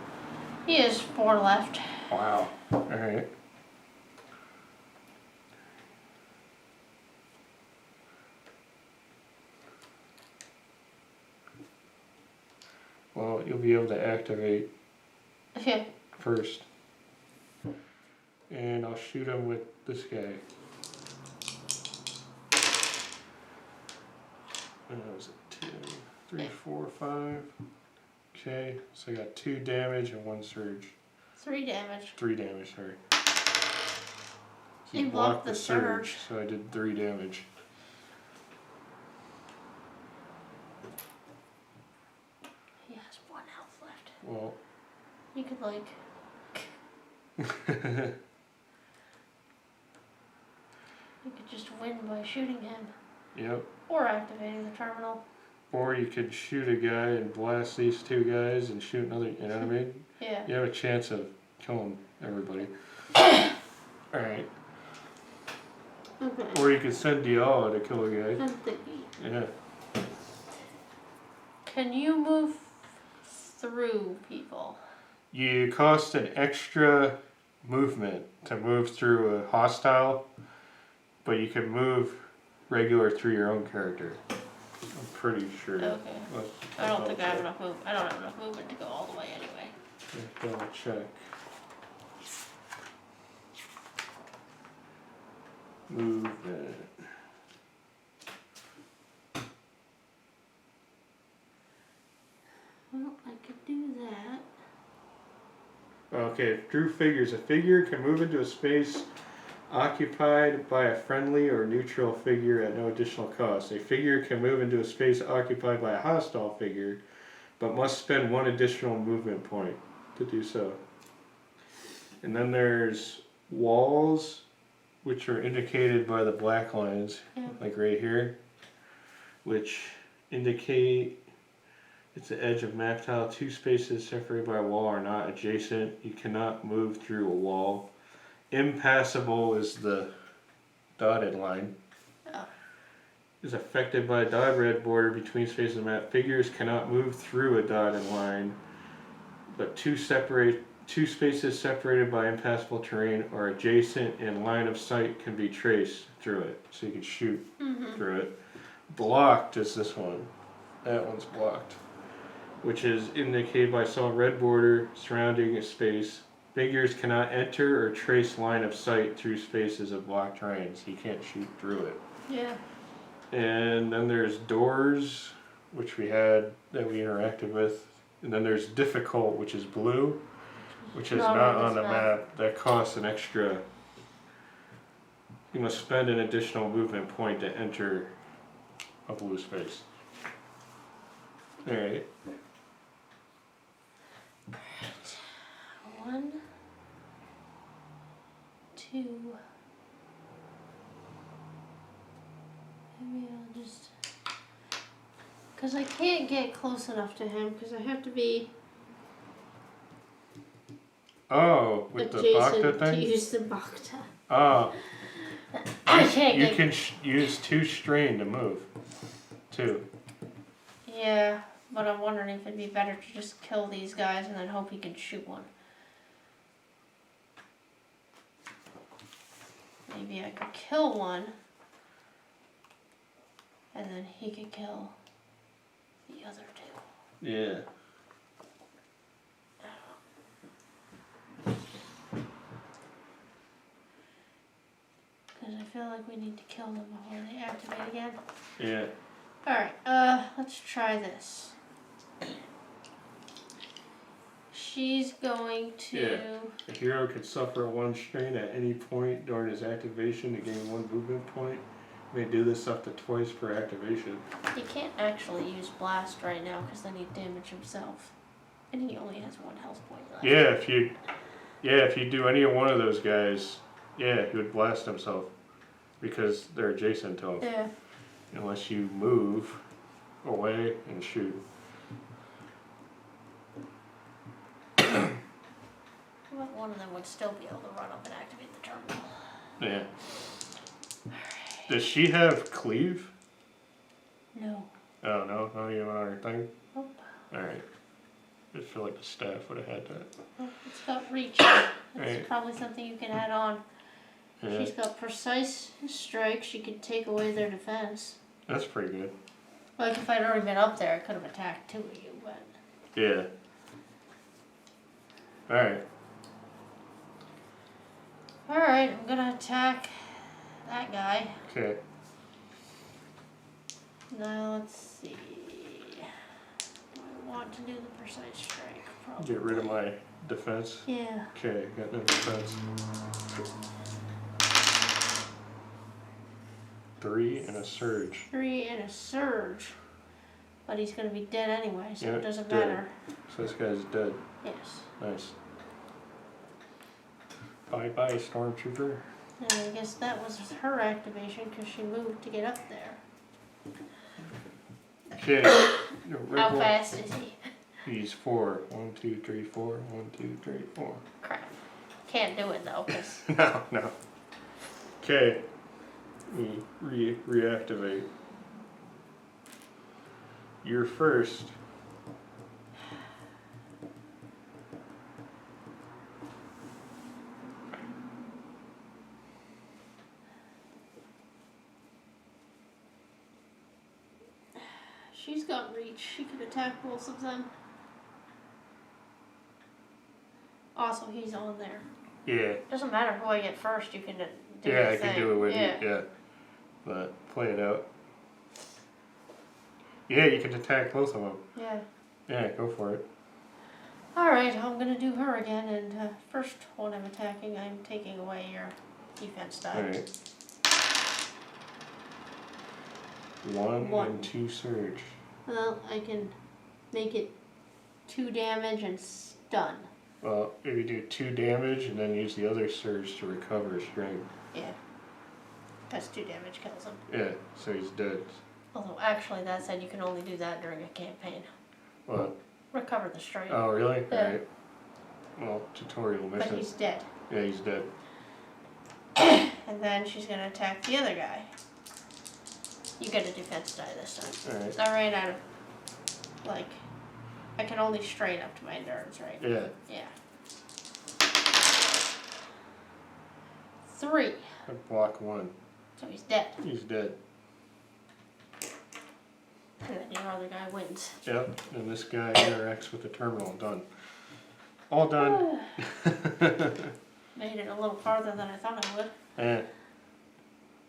Speaker 2: He has 4 left.
Speaker 1: Wow. Alright. Well, you'll be able to activate
Speaker 2: Okay.
Speaker 1: first. And I'll shoot him with this guy. And that was a 2, 3, 4, 5. Okay, so I got 2 damage and 1 surge.
Speaker 2: 3 damage.
Speaker 1: 3 damage, sorry. So
Speaker 2: You blocked the surge.
Speaker 1: so I did 3 damage.
Speaker 2: He has 1 health left.
Speaker 1: Well,
Speaker 2: You could, like... You could just win by shooting him.
Speaker 1: yep.
Speaker 2: Or activating the terminal.
Speaker 1: Or you could shoot a guy and blast these 2 guys and shoot another, you know what I mean?
Speaker 2: Yeah.
Speaker 1: You have a chance of killing everybody. Alright.
Speaker 2: Okay.
Speaker 1: Or you could send Diala to kill a guy.
Speaker 2: I'm thinking.
Speaker 1: Yeah.
Speaker 2: Can you move through people?
Speaker 1: You cost an extra movement to move through a hostile, but you can move regular through your own character. I'm pretty sure.
Speaker 2: Okay. I don't think I have enough move. I don't have enough movement to go all the way anyway.
Speaker 1: Double check. Movement.
Speaker 2: Well, I could do that.
Speaker 1: Okay, Drew figures. A figure can move into a space occupied by a friendly or neutral figure at no additional cost. A figure can move into a space occupied by a hostile figure, but must spend 1 additional movement point to do so. And then there's walls, which are indicated by the black lines, like right here, which indicate it's the edge of map tile. 2 spaces separated by a wall are not adjacent. You cannot move through a wall. Impassable is the dotted line.
Speaker 2: Oh.
Speaker 1: Is affected by a dotted red border between spaces of the map. Figures cannot move through a dotted line, but 2 spaces separated by impassable terrain are adjacent and line of sight can be traced through it. So you can shoot through it. Blocked is this one. That one's blocked, which is indicated by a solid red border surrounding a space. Figures cannot enter or trace line of sight through spaces of blocked terrains. You can't shoot through it.
Speaker 2: Yeah.
Speaker 1: And then there's doors, which we had, that we interacted with. And then there's difficult, which is blue, which is not on the map. That costs an extra. You must spend an additional movement point to enter a blue space. Alright.
Speaker 2: 1, 2. Maybe I'll just. Because I can't get close enough to him because I have to be
Speaker 1: Oh, with the
Speaker 2: adjacent
Speaker 1: Bacta
Speaker 2: to
Speaker 1: thing?
Speaker 2: use the Bacta.
Speaker 1: Oh.
Speaker 2: I can't
Speaker 1: You
Speaker 2: get.
Speaker 1: can use 2 strain to move. 2.
Speaker 2: Yeah, but I'm wondering if it'd be better to just kill these guys and then hope he can shoot one. maybe I could kill one, and then he could kill the other two.
Speaker 1: Yeah.
Speaker 2: Because I feel like we need to kill them before they activate again.
Speaker 1: Yeah.
Speaker 2: Alright, let's try this. She's going to...
Speaker 1: Yeah. A hero could suffer 1 strain at any point during his activation to gain 1 movement point. May do this up to twice per activation.
Speaker 2: He can't actually use blast right now because then he'd damage himself. And he only has 1 health point left.
Speaker 1: If you do any one of those guys, yeah, he would blast himself. Because they're adjacent to him.
Speaker 2: Yeah.
Speaker 1: Unless you move away and shoot.
Speaker 2: Well, one of them would still be able to run up and activate the terminal.
Speaker 1: Yeah. Does she have cleave?
Speaker 2: No.
Speaker 1: Oh no, not even on her thing?
Speaker 2: Nope.
Speaker 1: Alright. I feel like the staff would have had that.
Speaker 2: Well, it's got reach. That's
Speaker 1: Right.
Speaker 2: probably something you can add on.
Speaker 1: Yeah.
Speaker 2: She's got precise strike. She could take away their defense.
Speaker 1: That's pretty good.
Speaker 2: Like if I'd already been up there, I could have attacked 2 of you, but...
Speaker 1: Yeah. Alright.
Speaker 2: Alright, I'm gonna attack that guy.
Speaker 1: Okay.
Speaker 2: Now let's see. Do I want to do the precise strike? Probably.
Speaker 1: Get rid of my defense.
Speaker 2: Yeah.
Speaker 1: Okay, got no defense. 3 and a surge.
Speaker 2: 3 and a surge. But he's gonna be dead anyway, so
Speaker 1: Yeah,
Speaker 2: it doesn't
Speaker 1: dead.
Speaker 2: matter.
Speaker 1: So this guy's dead.
Speaker 2: Yes.
Speaker 1: Nice. Bye bye, Stormtrooper.
Speaker 2: And I guess that was her activation because she moved to get up there.
Speaker 1: Okay.
Speaker 2: How fast is he?
Speaker 1: He's 4. 1, 2, 3, 4. 1, 2, 3, 4.
Speaker 2: Crap. Can't do it though, because...
Speaker 1: No. Okay. Reactivate. You're first.
Speaker 2: She's got reach. She could attack both of them. Also, he's on there.
Speaker 1: Yeah.
Speaker 2: Doesn't matter who I get first. You can do
Speaker 1: Yeah,
Speaker 2: your
Speaker 1: I
Speaker 2: thing.
Speaker 1: can do it with you. Yeah. But play it out. Yeah, you can attack both of them.
Speaker 2: Yeah.
Speaker 1: Yeah, go for it.
Speaker 2: Alright, I'm gonna do her again, and first one I'm attacking, I'm taking away your defense die.
Speaker 1: Alright. 1 and 2 surge.
Speaker 2: Well, I can make it 2 damage and stun.
Speaker 1: Well, if you do 2 damage and then use the other surge to recover strength.
Speaker 2: Yeah. That's 2 damage kills him.
Speaker 1: Yeah, so he's dead.
Speaker 2: Although, actually, that said you can only do that during a campaign.
Speaker 1: What?
Speaker 2: Recover the strength.
Speaker 1: Oh, really?
Speaker 2: Yeah.
Speaker 1: Alright. Well, tutorial
Speaker 2: But
Speaker 1: mission.
Speaker 2: he's dead.
Speaker 1: Yeah, he's dead.
Speaker 2: And then she's gonna attack the other guy. You get a defense die this time.
Speaker 1: Alright.
Speaker 2: I ran out of, like, I can only strain up to my endurance, right?
Speaker 1: Yeah.
Speaker 2: Yeah. 3.
Speaker 1: I block 1.
Speaker 2: So he's dead.
Speaker 1: He's dead.
Speaker 2: And then your other guy wins.
Speaker 1: Yep, and this guy interacts with the terminal. Done. All done.
Speaker 2: Made it a little farther than I thought I would.
Speaker 1: Yeah.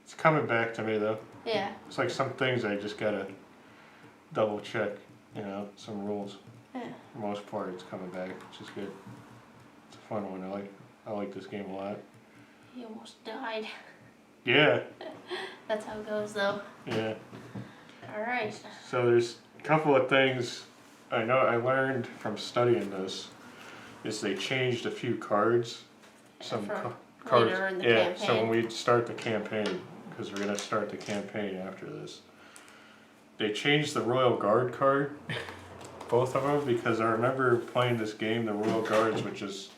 Speaker 1: It's coming back to me though.
Speaker 2: Yeah.
Speaker 1: It's like some things I just gotta double check, you know, some rules.
Speaker 2: Yeah.
Speaker 1: For the most part, it's coming back, which is good. It's a fun one. I like this game a lot.
Speaker 2: He almost died.
Speaker 1: Yeah.
Speaker 2: That's how it goes, though.
Speaker 1: Yeah.
Speaker 2: Alright.
Speaker 1: So there's a couple of things I know I learned from studying this. Is they changed a few cards. Some cards.
Speaker 2: Later in the
Speaker 1: Yeah.
Speaker 2: campaign.
Speaker 1: So when we start the campaign, because we're gonna start the campaign after this, they changed the Royal Guard card. Both of them, because I remember playing this game, the Royal Guards would just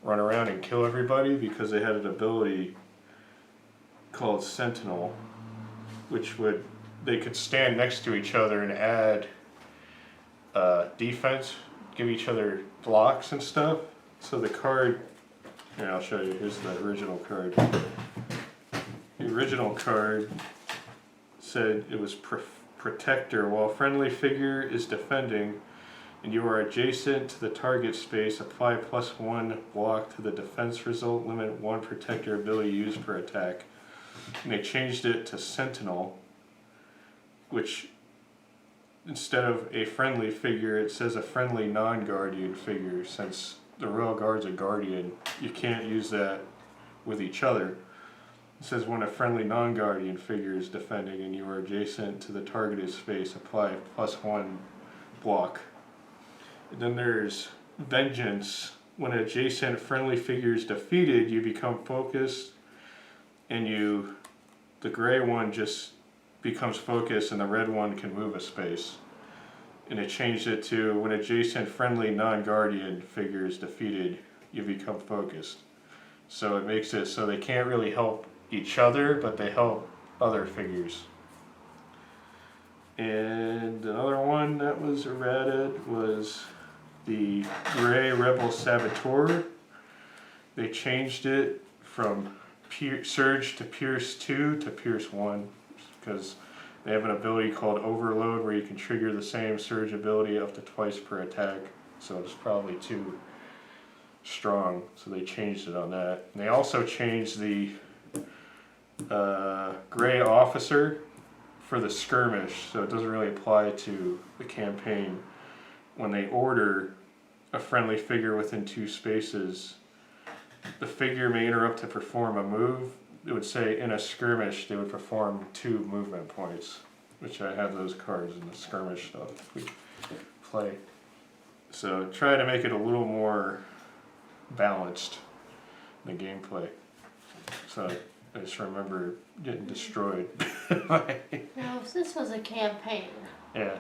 Speaker 1: run around and kill everybody because they had an ability called Sentinel, which they could stand next to each other and add defense, give each other blocks and stuff. So the card, here I'll show you, here's the original card. the original card said it was Protector. While a friendly figure is defending and you are adjacent to the target space, apply +1 block to the defense result, limit 1 Protector ability used per attack. And they changed it to Sentinel, which instead of a friendly figure, it says a friendly non-guardian figure. Since the Royal Guard's a guardian, you can't use that with each other. It says when a friendly non-guardian figure is defending and you are adjacent to the targeted space, apply +1 block. And then there's Vengeance. When an adjacent friendly figure is defeated, you become focused, and the gray one just becomes focused and the red one can move a space. And it changed it to when adjacent friendly non-guardian figure is defeated, you become focused. So it makes it so they can't really help each other, but they help other figures. And another one that was errated was the Gray Rebel Saboteur. They changed it from Surge to Pierce 2 to Pierce 1 because they have an ability called Overload where you can trigger the same Surge ability up to twice per attack. So it's probably too strong, so they changed it on that. And they also changed the Gray Officer for the skirmish, so it doesn't really apply to the campaign. When they order a friendly figure within 2 spaces, the figure may interrupt to perform a move. It would say in a skirmish they would perform 2 movement points, which I have those cards in the skirmish stuff we play. So try to make it a little more balanced in the gameplay. So I just remember getting destroyed.
Speaker 2: Now, if this was a campaign,
Speaker 1: Yeah.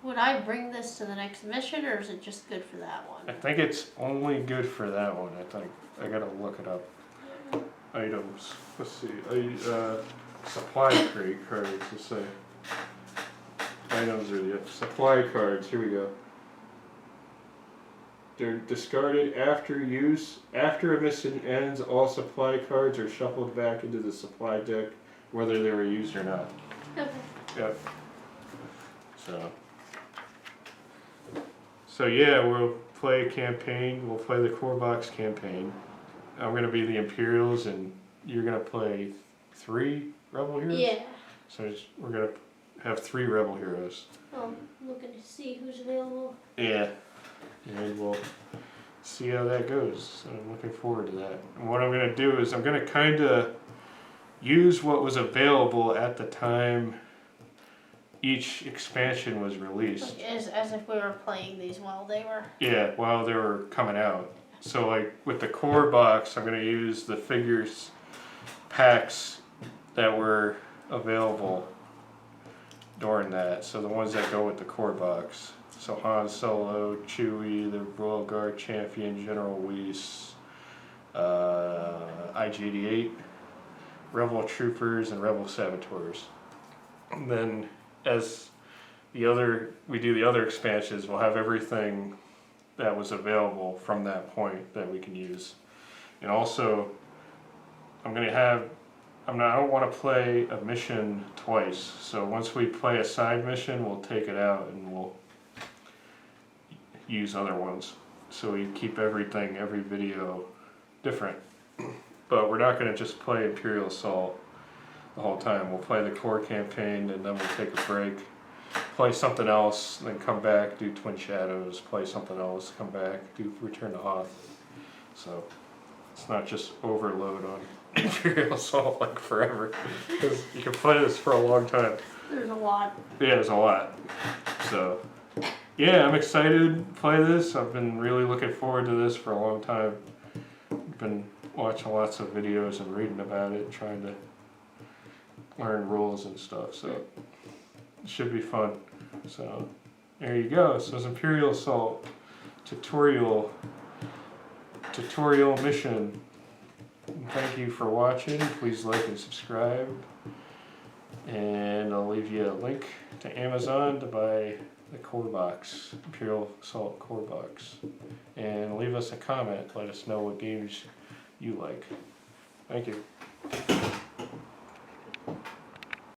Speaker 2: would I bring this to the next mission, or is it just good for that one?
Speaker 1: I think it's only good for that one. I think I gotta look it up. Items. Let's see. Supply crate cards. Let's say items are the supply cards. Here we go. They're discarded after use. After a mission ends, all supply cards are shuffled back into the supply deck, whether they were used or not.
Speaker 2: Okay.
Speaker 1: Yep. So yeah, we'll play a campaign. We'll play the core box campaign. I'm gonna be the Imperials, and you're gonna play 3 Rebel Heroes.
Speaker 2: Yeah.
Speaker 1: So we're gonna have 3 Rebel Heroes.
Speaker 2: I'm looking to see who's available.
Speaker 1: Yeah. And we'll see how that goes. So I'm looking forward to that. And what I'm gonna do is I'm gonna kind of use what was available at the time each expansion was released.
Speaker 2: Like, as if we were playing these while they were.
Speaker 1: Yeah, while they were coming out. So like with the core box, I'm going to use the figures packs that were available during that. So the ones that go with the core box. So Han Solo, Chewie, the Royal Guard Champion, General Weiss, IG-88, Rebel Troopers, and Rebel Saboteurs. And then as we do the other expansions, we'll have everything that was available from that point that we can use. And also, I don't want to play a mission twice. So once we play a side mission, we'll take it out and we'll use other ones. So we keep every video different. But we're not going to just play Imperial Assault the whole time. We'll play the core campaign and then we'll take a break, play something else, then come back, do Twin Shadows, play something else, come back, do Return to Hoth. So it's not just overload on Imperial Assault like forever, because you can play this for a long time.
Speaker 2: There's a lot.
Speaker 1: Yeah, there's a lot. So yeah, I'm excited to play this. I've been really looking forward to this for a long time. I've been watching lots of videos and reading about it, trying to learn rules and stuff, so it should be fun. So there you go. So it's Imperial Assault tutorial mission. Thank you for watching. Please like and subscribe, and I'll leave you a link to Amazon to buy the core box, Imperial Assault core box, and leave us a comment. Let us know what games you like. Thank you.